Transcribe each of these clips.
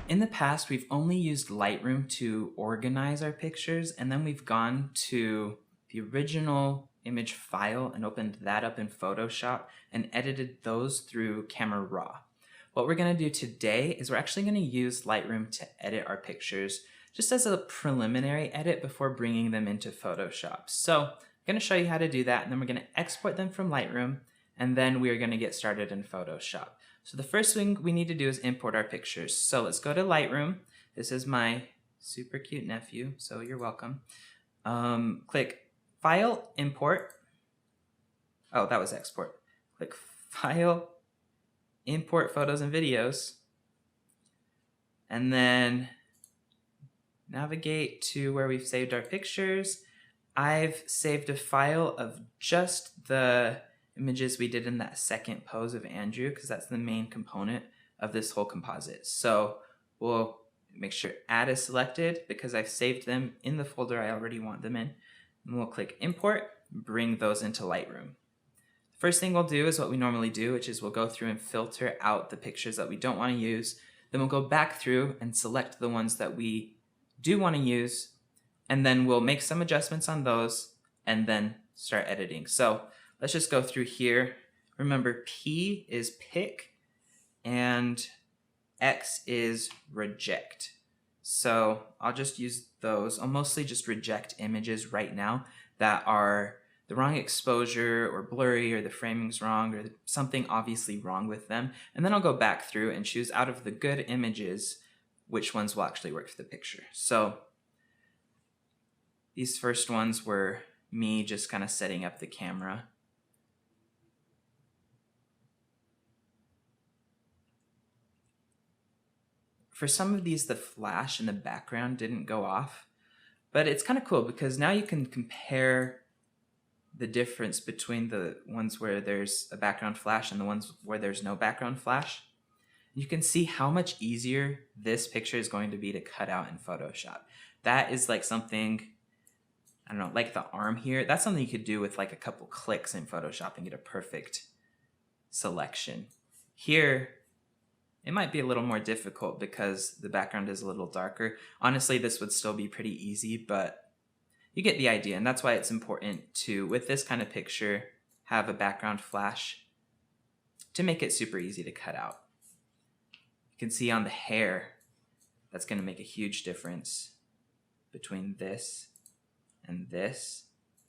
In the past, we've only used Lightroom to organize our pictures, and then we've gone to the original image file and opened that up in Photoshop and edited those through Camera Raw. What we're going to do today is we're actually going to use Lightroom to edit our pictures just as a preliminary edit before bringing them into Photoshop. So I'm going to show you how to do that, and then we're going to export them from Lightroom, and then we are going to get started in Photoshop. So the first thing we need to do is import our pictures. So let's go to Lightroom. This is my super cute nephew, so you're welcome. Click File, Import. Oh, that was Export. Click File, Import Photos and Videos, and then navigate to where we've saved our pictures. I've saved a file of just the images we did in that second pose of Andrew, because that's the main component of this whole composite. So we'll make sure Add is selected because I've saved them in the folder I already want them in. And we'll click Import, bring those into Lightroom. First thing we'll do is what we normally do, which is we'll go through and filter out the pictures that we don't want to use. Then we'll go back through and select the ones that we do want to use, and then we'll make some adjustments on those and then start editing. So let's just go through here. Remember, P is pick and X is reject. So I'll just use those. I'll mostly just reject images right now that are the wrong exposure or blurry or the framing's wrong or something obviously wrong with them. And then I'll go back through and choose out of the good images which ones will actually work for the picture. So these first ones were me just kind of setting up the camera. For some of these, the flash in the background didn't go off, but it's kind of cool because now you can compare the difference between the ones where there's a background flash and the ones where there's no background flash. You can see how much easier this picture is going to be to cut out in Photoshop. That is like something, I don't know, like the arm here, that's something you could do with like a couple clicks in Photoshop and get a perfect selection. Here, it might be a little more difficult because the background is a little darker. Honestly, this would still be pretty easy, but you get the idea, and that's why it's important to, with this kind of picture, have a background flash to make it super easy to cut out. You can see on the hair, that's going to make a huge difference between this and this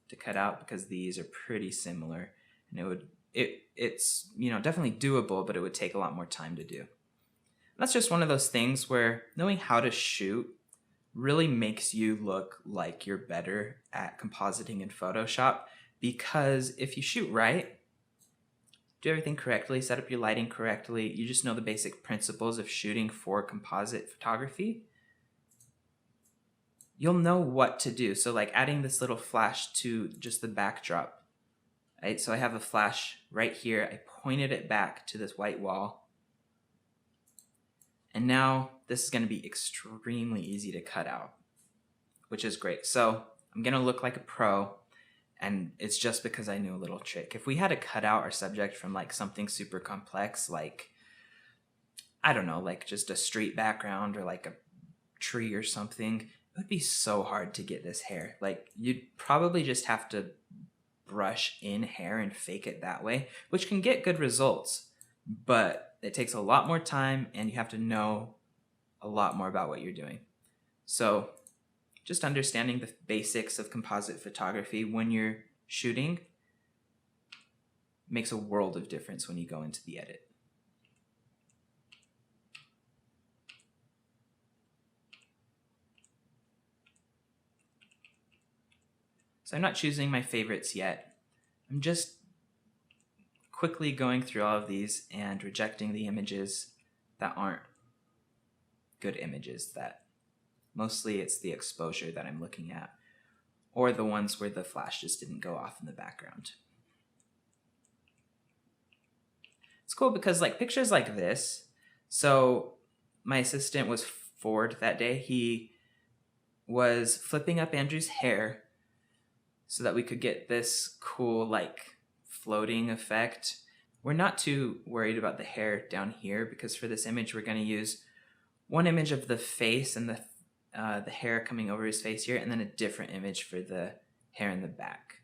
to cut out because these are pretty similar, and it's definitely doable, but it would take a lot more time to do. That's just one of those things where knowing how to shoot really makes you look like you're better at compositing in Photoshop, because if you shoot right, do everything correctly, set up your lighting correctly, you just know the basic principles of shooting for composite photography, you'll know what to do. So like adding this little flash to just the backdrop, right? So I have a flash right here, I pointed it back to this white wall, and now this is going to be extremely easy to cut out, which is great. So I'm going to look like a pro, and it's just because I knew a little trick. If we had to cut out our subject from like something super complex, like, I don't know, like just a street background or like a tree or something, it would be so hard to get this hair. Like you'd probably just have to brush in hair and fake it that way, which can get good results, but it takes a lot more time and you have to know a lot more about what you're doing. So just understanding the basics of composite photography when you're shooting makes a world of difference when you go into the edit. So I'm not choosing my favorites yet. I'm just quickly going through all of these and rejecting the images that aren't good images, that mostly it's the exposure that I'm looking at, or the ones where the flash just didn't go off in the background. It's cool because like pictures like this, so my assistant was Ford that day. He was flipping up Andrew's hair so that we could get this cool like floating effect. We're not too worried about the hair down here because for this image we're going to use one image of the face and the hair coming over his face here, and then a different image for the hair in the back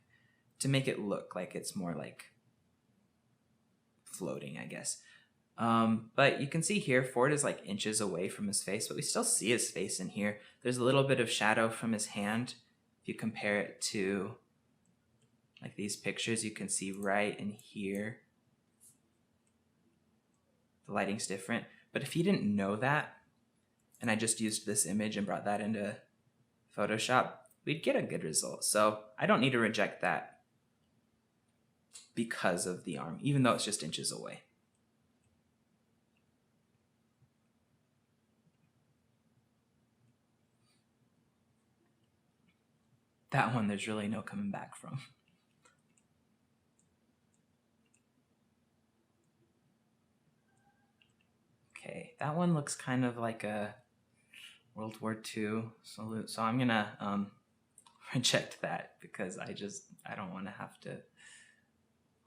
to make it look like it's more like floating, I guess. But you can see here, Ford is like inches away from his face, but we still see his face in here. There's a little bit of shadow from his hand. If you compare it to like these pictures, you can see right in here, the lighting's different. But if you didn't know that, and I just used this image and brought that into Photoshop, we'd get a good result. So I don't need to reject that because of the arm, even though it's just inches away. That one, there's really no coming back from. Okay, that one looks kind of like a World War II salute. So I'm gonna reject that because I don't want to have to.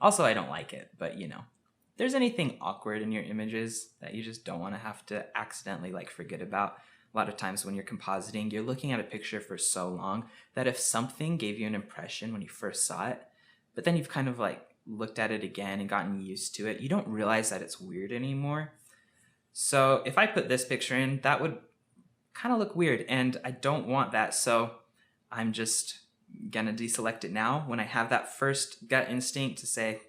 Also, I don't like it, but you know, if there's anything awkward in your images that you just don't want to have to accidentally like forget about. A lot of times when you're compositing, you're looking at a picture for so long that if something gave you an impression when you first saw it, but then you've kind of like looked at it again and gotten used to it, you don't realize that it's weird anymore. So if I put this picture in, that would kind of look weird, and I don't want that. So I'm just gonna deselect it now. When I have that first gut instinct to say,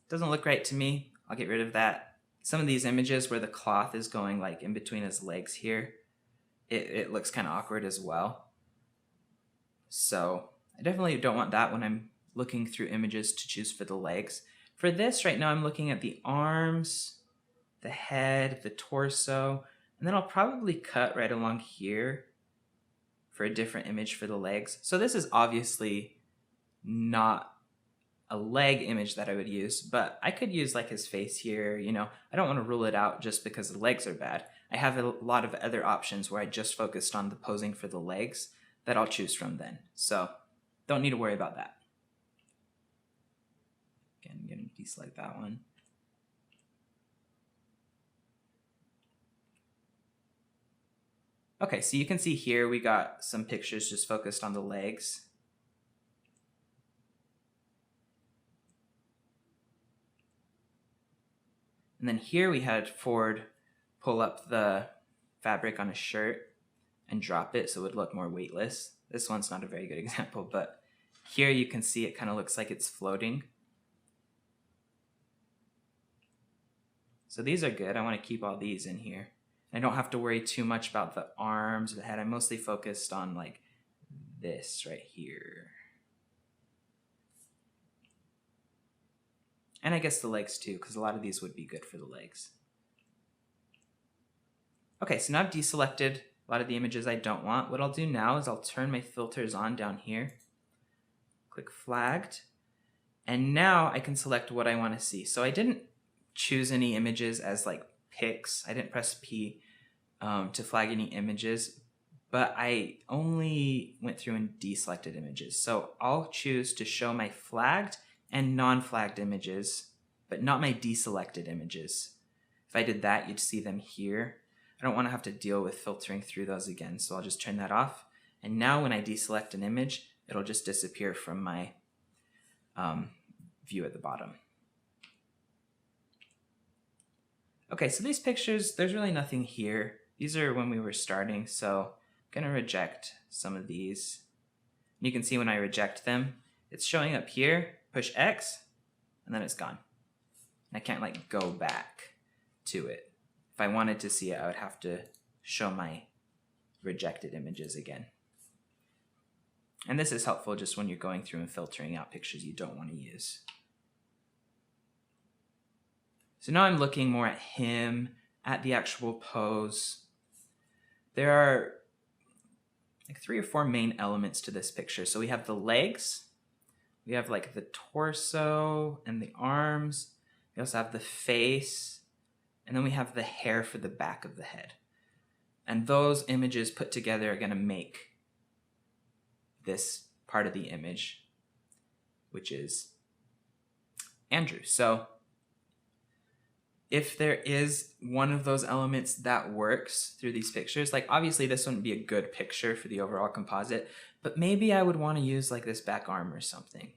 doesn't look right to me, I'll get rid of that. Some of these images where the cloth is going like in between his legs here, it looks kind of awkward as well. So I definitely don't want that when I'm looking through images to choose for the legs. For this right now, I'm looking at the arms, the head, the torso, and then I'll probably cut right along here for a different image for the legs. So this is obviously not a leg image that I would use, but I could use like his face here, you know. I don't want to rule it out just because the legs are bad. I have a lot of other options where I just focused on the posing for the legs that I'll choose from then. So don't need to worry about that. Again, I'm going to deselect that one. Okay, so you can see here we got some pictures just focused on the legs. And then here we had Ford pull up the fabric on a shirt and drop it so it would look more weightless. This one's not a very good example, but here you can see it kind of looks like it's floating. So these are good. I want to keep all these in here. I don't have to worry too much about the arms or the head. I'm mostly focused on like this right here. And I guess the legs too, because a lot of these would be good for the legs. Okay, so now I've deselected a lot of the images I don't want. What I'll do now is I'll turn my filters on down here. Click flagged. And now I can select what I want to see. So I didn't choose any images as like pics. I didn't press P to flag any images, but I only went through and deselected images. So I'll choose to show my flagged and non-flagged images, but not my deselected images. If I did that, you'd see them here. I don't want to have to deal with filtering through those again, so I'll just turn that off. And now when I deselect an image, it'll just disappear from my view at the bottom. Okay, so these pictures, there's really nothing here. These are when we were starting, so I'm gonna reject some of these. You can see when I reject them, it's showing up here, push X, and then it's gone. I can't like go back to it. If I wanted to see it, I would have to show my rejected images again. And this is helpful just when you're going through and filtering out pictures you don't want to use. So now I'm looking more at him, at the actual pose. There are like 3 or 4 main elements to this picture. So we have the legs, we have like the torso and the arms, we also have the face, and then we have the hair for the back of the head. And those images put together are going to make this part of the image, which is Andrew. So if there is one of those elements that works through these pictures, like obviously this wouldn't be a good picture for the overall composite, but maybe I would want to use like this back arm or something.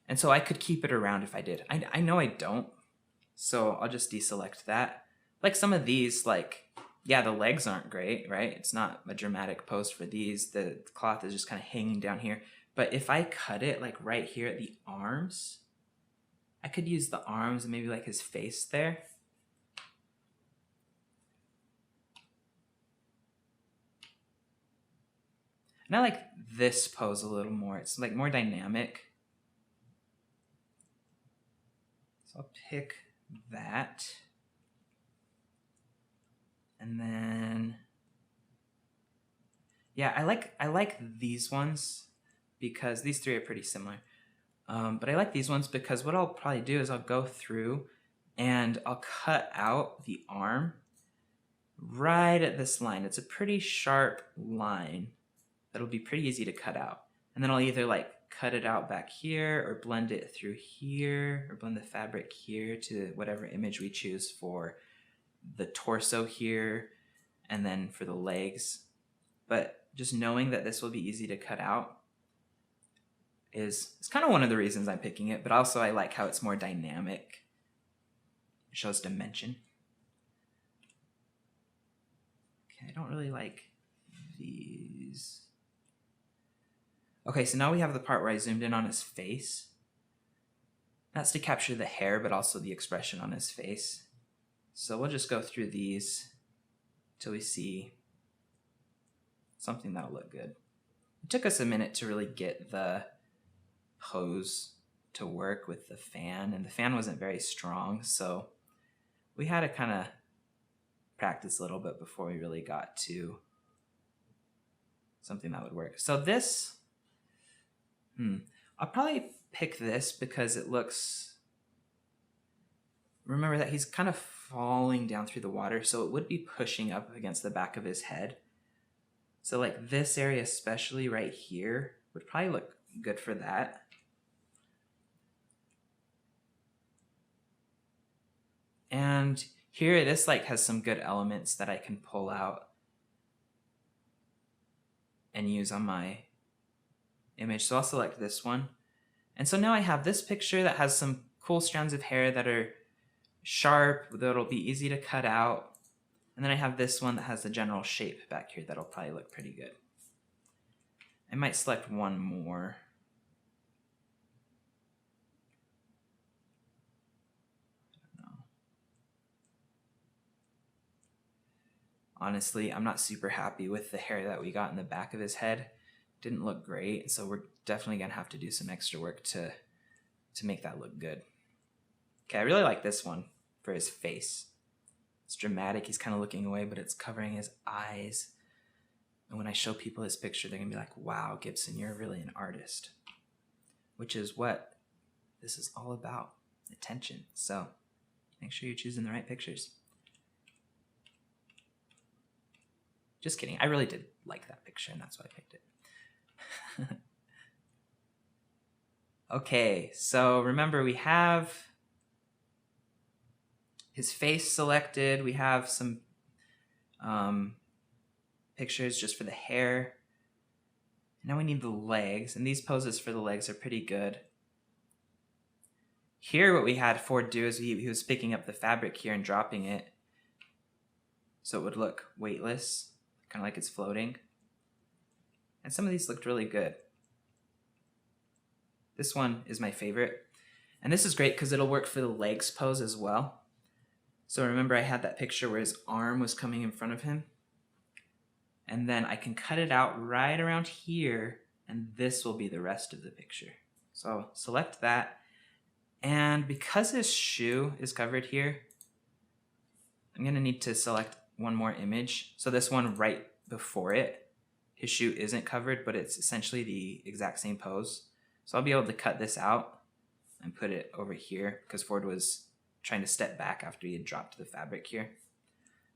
And so I could keep it around if I did. I know I don't, so I'll just deselect that. Like some of these, like, yeah, the legs aren't great, right? It's not a dramatic pose for these. The cloth is just kind of hanging down here. But if I cut it like right here at the arms, I could use the arms and maybe like his face there. And I like this pose a little more. It's like more dynamic. So I'll pick that. And then, yeah, I like these ones because these three are pretty similar. But I like these ones because what I'll probably do is I'll go through and I'll cut out the arm right at this line. It's a pretty sharp line that'll be pretty easy to cut out. And then I'll either like cut it out back here or blend it through here or blend the fabric here to whatever image we choose for the torso here and then for the legs. But just knowing that this will be easy to cut out is kind of one of the reasons I'm picking it, but also I like how it's more dynamic. It shows dimension. Okay, I don't really like these. Okay, so now we have the part where I zoomed in on his face. That's to capture the hair, but also the expression on his face. So we'll just go through these till we see something that'll look good. It took us a minute to really get the hose to work with the fan, and the fan wasn't very strong, so we had to kind of practice a little bit before we really got to something that would work. So this, I'll probably pick this because it looks, remember that he's kind of falling down through the water, so it would be pushing up against the back of his head. So like this area, especially right here, would probably look good for that. And here, this like has some good elements that I can pull out and use on my image. So I'll select this one. And so now I have this picture that has some cool strands of hair that are sharp, that'll be easy to cut out. And then I have this one that has the general shape back here that'll probably look pretty good. I might select one more. I don't know. Honestly, I'm not super happy with the hair that we got in the back of his head. Didn't look great, so we're definitely gonna have to do some extra work to make that look good. Okay, I really like this one for his face. It's dramatic, he's kind of looking away, but it's covering his eyes. And when I show people his picture, they're gonna be like, wow, Gibson, you're really an artist. Which is what this is all about, attention. So make sure you're choosing the right pictures. Just kidding, I really did like that picture and that's why I picked it. Okay, so remember we have his face selected. We have some pictures just for the hair. Now we need the legs, and these poses for the legs are pretty good. Here what we had Ford do is he was picking up the fabric here and dropping it so it would look weightless, kind of like it's floating. And some of these looked really good. This one is my favorite. And this is great because it'll work for the legs pose as well. So remember I had that picture where his arm was coming in front of him. And then I can cut it out right around here, and this will be the rest of the picture. So select that. And because his shoe is covered here, I'm gonna need to select one more image. So this one right before it, his shoe isn't covered, but it's essentially the exact same pose. So I'll be able to cut this out and put it over here because Ford was trying to step back after he had dropped the fabric here.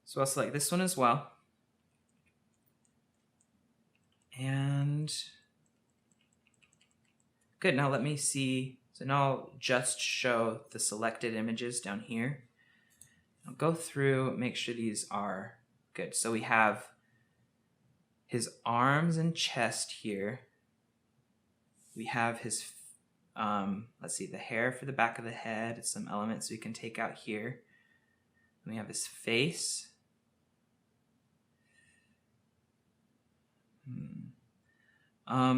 So I'll select this one as well. And good, now let me see. So now I'll just show the selected images down here. I'll go through, make sure these are good. So we have his arms and chest here. We have his, let's see, the hair for the back of the head, some elements we can take out here. We have his face.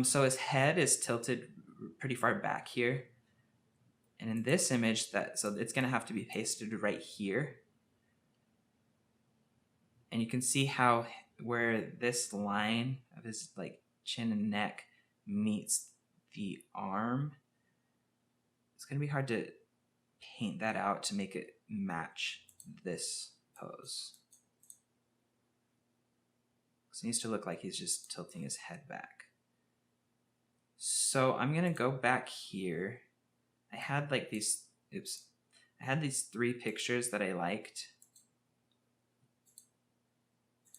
So his head is tilted pretty far back here. And in this image, so it's going to have to be pasted right here. And you can see how where this line of his like chin and neck meets the arm. It's going to be hard to paint that out to make it match this pose. So it needs to look like he's just tilting his head back. So I'm going to go back here. I had like these, I had these 3 pictures that I liked.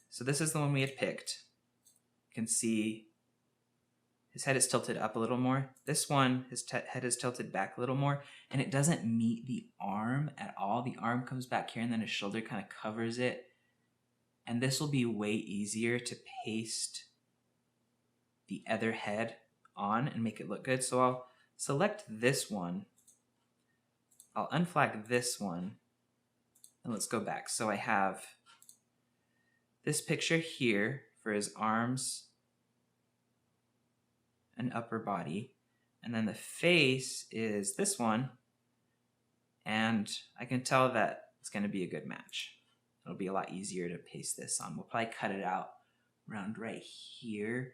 So this is the one we had picked. You can see his head is tilted up a little more. This one, his head is tilted back a little more, and it doesn't meet the arm at all. The arm comes back here, and then his shoulder kind of covers it. And this will be way easier to paste the other head on and make it look good. So I'll select this one. I'll unflag this one, and let's go back. So I have this picture here for his arms and upper body, and then the face is this one, and I can tell that it's going to be a good match. It'll be a lot easier to paste this on. We'll probably cut it out around right here.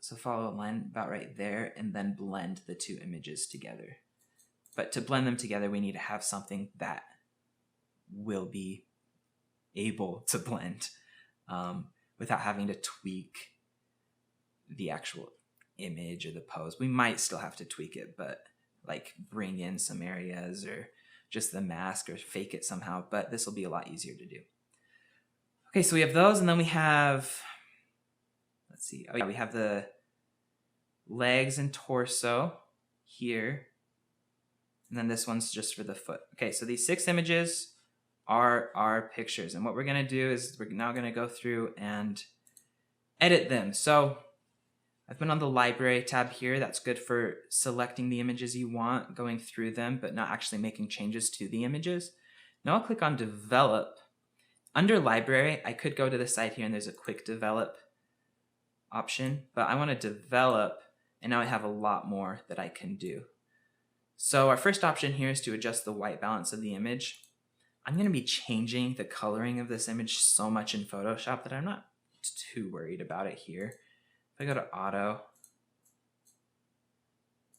So follow a line about right there, and then blend the 2 images together. But to blend them together, we need to have something that will be able to blend without having to tweak the actual image or the pose. We might still have to tweak it, but like bring in some areas or just the mask or fake it somehow, but this will be a lot easier to do. Okay, so we have those, and then we have, let's see, oh yeah, we have the legs and torso here, and then this one's just for the foot. Okay, so these 6 images are our pictures, and what we're gonna do is we're now gonna go through and edit them. So I've been on the library tab here. That's good for selecting the images you want, going through them, but not actually making changes to the images. Now I'll click on develop. Under library, I could go to the side here and there's a quick develop option, but I want to develop, and now I have a lot more that I can do. So our first option here is to adjust the white balance of the image. I'm going to be changing the coloring of this image so much in Photoshop that I'm not too worried about it here. If I go to auto,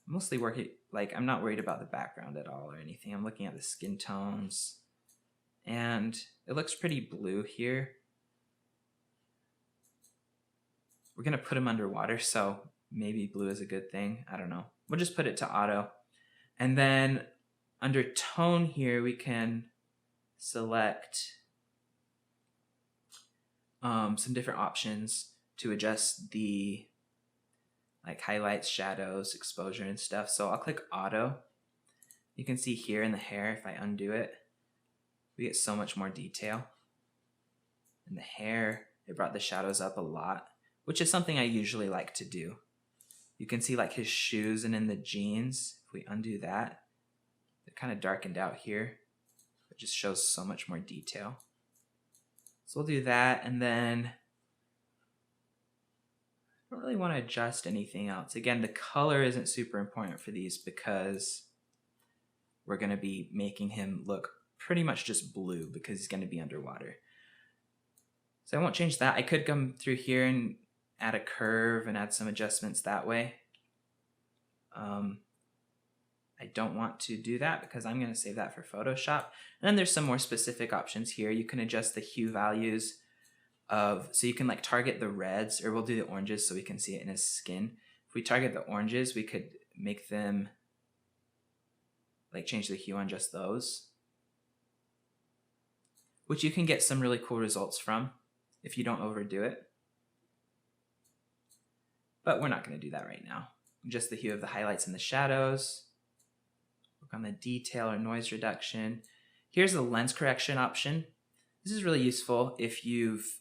I'm mostly working, like I'm not worried about the background at all or anything. I'm looking at the skin tones, and it looks pretty blue here. We're going to put him underwater, so maybe blue is a good thing. I don't know. We'll just put it to auto. And then under tone here, we can select some different options to adjust the like highlights, shadows, exposure, and stuff. So I'll click auto. You can see here in the hair, if I undo it, we get so much more detail. In the hair, it brought the shadows up a lot, which is something I usually like to do. You can see like his shoes, and in the jeans, if we undo that, they're kind of darkened out here. It just shows so much more detail. So we'll do that, and then I don't really want to adjust anything else. Again, the color isn't super important for these because we're going to be making him look pretty much just blue because he's going to be underwater. So I won't change that. I could come through here and add a curve and add some adjustments that way. I don't want to do that because I'm going to save that for Photoshop. And then there's some more specific options here. You can adjust the hue values of, so you can like target the reds, or we'll do the oranges so we can see it in his skin. If we target the oranges, we could make them like change the hue on just those, which you can get some really cool results from if you don't overdo it. But we're not going to do that right now. Just the hue of the highlights and the shadows. Work on the detail or noise reduction. Here's the lens correction option. This is really useful if you've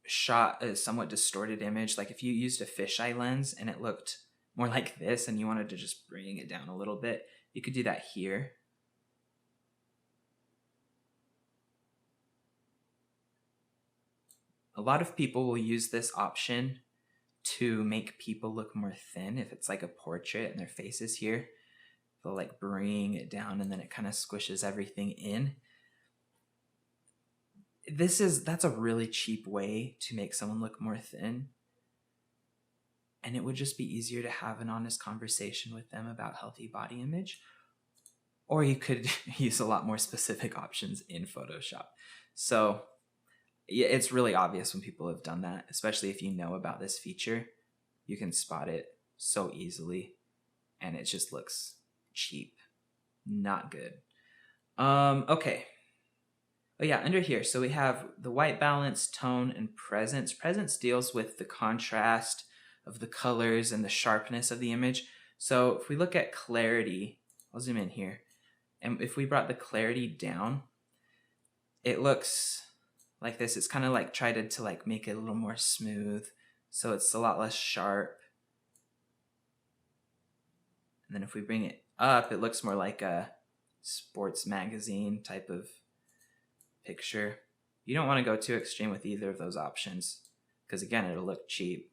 shot a somewhat distorted image, like if you used a fisheye lens and it looked more like this and you wanted to just bring it down a little bit, you could do that here. A lot of people will use this option to make people look more thin. If it's like a portrait and their face is here, they'll like bring it down and then it kind of squishes everything in. That's a really cheap way to make someone look more thin. And it would just be easier to have an honest conversation with them about healthy body image. Or you could use a lot more specific options in Photoshop. So yeah, it's really obvious when people have done that, especially if you know about this feature. You can spot it so easily and it just looks cheap. Not good. Okay. Oh yeah, under here, so we have the white balance, tone, and presence. Presence deals with the contrast of the colors and the sharpness of the image. So if we look at clarity, I'll zoom in here, and if we brought the clarity down, it looks like this. It's kind of like tried to like make it a little more smooth, so it's a lot less sharp. And then if we bring it up, it looks more like a sports magazine type of picture. You don't want to go too extreme with either of those options because again, it'll look cheap.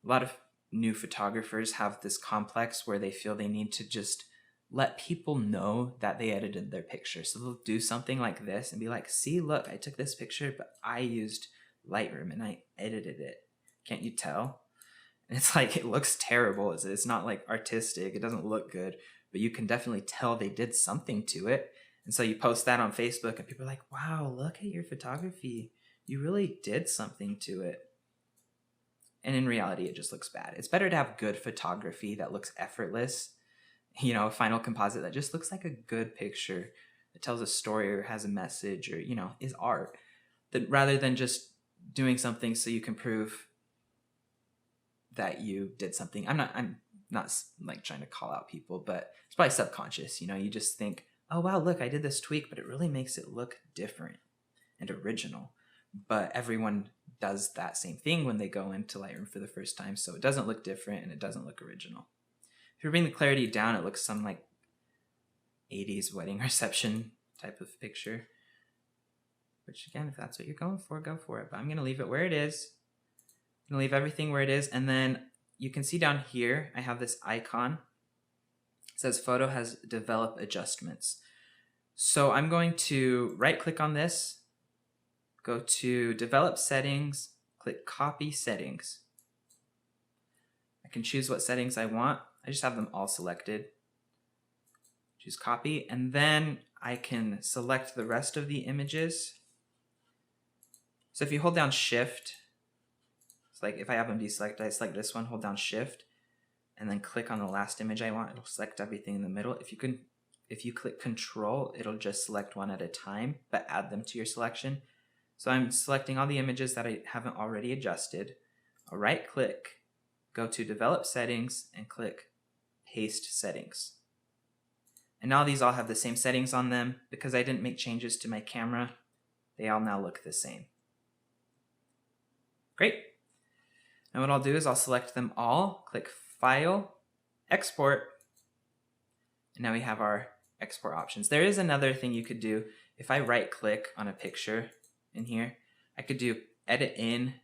A lot of new photographers have this complex where they feel they need to just let people know that they edited their picture. So they'll do something like this and be like, see, look, I took this picture, but I used Lightroom and I edited it. Can't you tell? And it's like, it looks terrible. It's not like artistic. It doesn't look good, but you can definitely tell they did something to it. And so you post that on Facebook and people are like, wow, look at your photography. You really did something to it. And in reality, it just looks bad. It's better to have good photography that looks effortless, you know, a final composite that just looks like a good picture that tells a story or has a message or, you know, is art, that rather than just doing something so you can prove that you did something. I'm not like trying to call out people, but it's probably subconscious. You know, you just think, oh, wow, look, I did this tweak, but it really makes it look different and original. But everyone does that same thing when they go into Lightroom for the first time. So it doesn't look different and it doesn't look original. If you bring the clarity down, it looks some like 80s wedding reception type of picture. Which again, if that's what you're going for, go for it. But I'm going to leave it where it is. I'm going to leave everything where it is. And then you can see down here, I have this icon. It says photo has develop adjustments. So I'm going to right click on this, go to develop settings, click copy settings. I can choose what settings I want. I just have them all selected. Choose copy, and then I can select the rest of the images. So if you hold down shift, it's like if I have them deselected, I select this one, hold down shift, and then click on the last image I want. It'll select everything in the middle. If you click control, it'll just select one at a time, but add them to your selection. So I'm selecting all the images that I haven't already adjusted. I'll right click, go to develop settings, and click paste settings. And now these all have the same settings on them. Because I didn't make changes to my camera, they all now look the same. Great. Now what I'll do is I'll select them all, click File, Export, and now we have our export options. There is another thing you could do. If I right click on a picture in here, I could do Edit In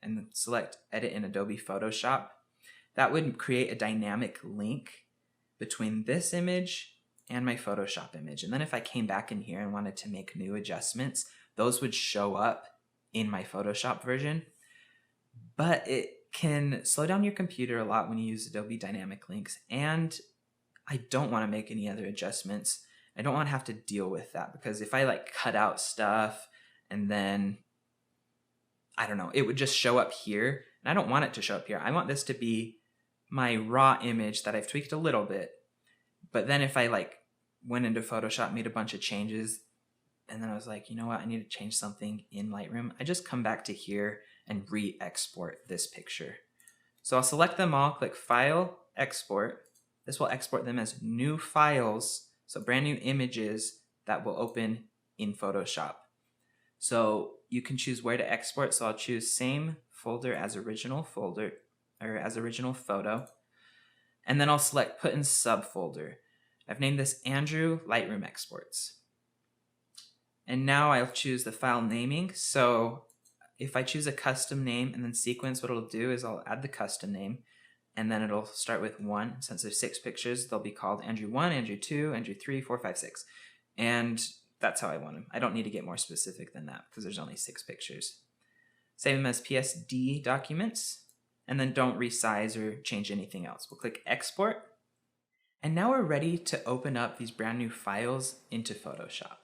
and select Edit in Adobe Photoshop. That would create a dynamic link between this image and my Photoshop image. And then if I came back in here and wanted to make new adjustments, those would show up in my Photoshop version. But it can slow down your computer a lot when you use Adobe Dynamic Links. And I don't want to make any other adjustments. I don't want to have to deal with that, because if I like cut out stuff and then, I don't know, it would just show up here. And I don't want it to show up here. I want this to be my raw image that I've tweaked a little bit. But then if I like went into Photoshop, made a bunch of changes, and then I was like, you know what, I need to change something in Lightroom, I just come back to here and re-export this picture. So I'll select them all, click File, Export. This will export them as new files, so brand new images that will open in Photoshop. So you can choose where to export. So I'll choose same folder as original folder, or as original photo. And then I'll select put in subfolder. I've named this Andrew Lightroom Exports. And now I'll choose the file naming. So if I choose a custom name and then sequence, what it'll do is I'll add the custom name, and then it'll start with 1. Since there's 6 pictures, they'll be called Andrew 1, Andrew 2, Andrew 3, 4, 5, 6. And that's how I want them. I don't need to get more specific than that because there's only 6 pictures. Save them as PSD documents, and then don't resize or change anything else. We'll click Export. And now we're ready to open up these brand new files into Photoshop.